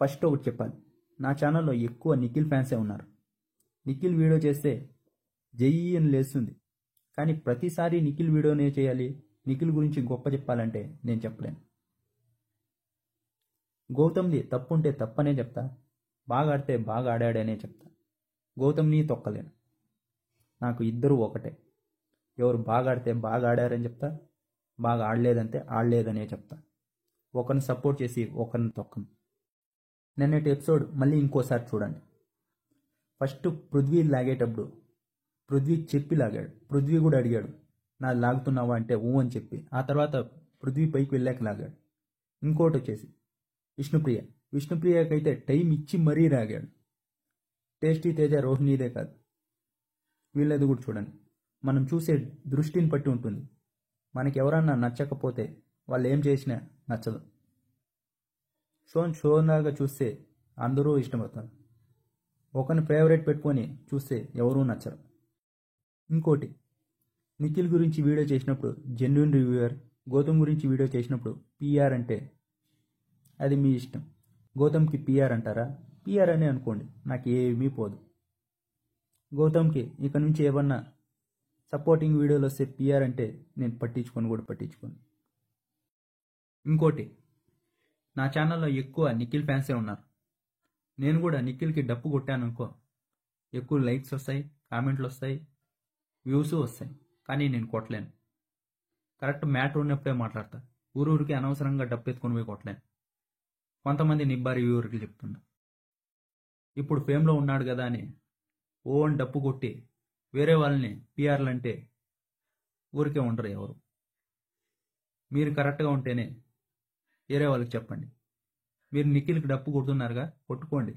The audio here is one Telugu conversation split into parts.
ఫస్ట్ ఒకటి చెప్పాలి, నా ఛానల్లో ఎక్కువ నిఖిల్ ఫ్యాన్సే ఉన్నారు. నిఖిల్ వీడియో చేస్తే జై అని లేస్తుంది. కానీ ప్రతిసారి నిఖిల్ వీడియోనే చేయాలి, నిఖిల్ గురించి గొప్ప చెప్పాలంటే నేను చెప్పలేను. గౌతమ్ది తప్పుంటే తప్పనే చెప్తా, బాగా ఆడితే బాగా ఆడాడనే చెప్తా. గౌతమ్ని తొక్కలేను. నాకు ఇద్దరు ఒకటే. ఎవరు బాగా ఆడితే బాగా ఆడారని చెప్తా, బాగా ఆడలేదంటే ఆడలేదనే చెప్తా. ఒకరిని సపోర్ట్ చేసి ఒకరిని తొక్కను. నిన్నటి ఎపిసోడ్ మళ్ళీ ఇంకోసారి చూడండి. ఫస్ట్ పృథ్వీ లాగేటప్పుడు పృథ్వీ చెప్పి లాగాడు. పృథ్వీ కూడా అడిగాడు, నా లాగుతున్నావా అంటే ఊ అని చెప్పి. ఆ తర్వాత పృథ్వీ పైకి వెళ్ళాక లాగాడు. ఇంకోటి వచ్చేసి విష్ణుప్రియకైతే టైం ఇచ్చి మరీ లాగాడు. టేస్టీ తేజ రోహిణిదే కాదు, వీళ్ళది కూడా చూడండి. మనం చూసే దృష్టిని బట్టి ఉంటుంది. మనకి ఎవరన్నా నచ్చకపోతే వాళ్ళు ఏం చేసినా నచ్చదు. షోలాగా చూస్తే అందరూ ఇష్టపడతారు. ఒకరిని ఫేవరెట్ పెట్టుకొని చూస్తే ఎవరూ నచ్చరు. ఇంకోటి, నిఖిల్ గురించి వీడియో చేసినప్పుడు జెన్యున్ రివ్యూయర్, గౌతమ్ గురించి వీడియో చేసినప్పుడు పిఆర్ అంటే అది మీ ఇష్టం. గౌతమ్కి పిఆర్ అంటారా? పిఆర్ అనే అనుకోండి, నాకు ఏమీ పోదు. గౌతమ్కి ఇక నుంచి ఏమన్నా సపోర్టింగ్ వీడియోలు వస్తే పిఆర్ అంటే నేను పట్టించుకోను. ఇంకోటి, నా ఛానల్లో ఎక్కువ నిఖిల్ ఫ్యాన్సే ఉన్నారు. నేను కూడా నిఖిల్కి డప్పు కొట్టాను అనుకో, ఎక్కువ లైక్స్ వస్తాయి, కామెంట్లు వస్తాయి, వ్యూస్ వస్తాయి. కానీ నేను కొట్టలేను. కరెక్ట్ మ్యాటర్ ఉన్నప్పుడే మాట్లాడతా. ఊరికి అనవసరంగా డప్పు ఎత్తుకొని పోయి కొట్టలేను. కొంతమంది నిబ్బారి వ్యూవర్కి చెప్తున్నా, ఇప్పుడు ఫేమ్లో ఉన్నాడు కదా అని ఓ అని డప్పు కొట్టి వేరే వాళ్ళని పిఆర్లు అంటే ఊరికే ఉండరు ఎవరు. మీరు కరెక్ట్గా ఉంటేనే వేరే వాళ్ళకి చెప్పండి. మీరు నిఖిల్కి డప్పు కొడుతున్నారుగా, కొట్టుకోండి.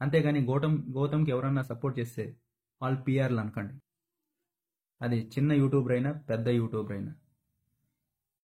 అంతేగాని గౌతమ్కి ఎవరన్నా సపోర్ట్ చేస్తే వాళ్ళు పిఆర్లు అనకండి. అది చిన్న యూట్యూబర్ అయినా పెద్ద యూట్యూబర్ అయినా.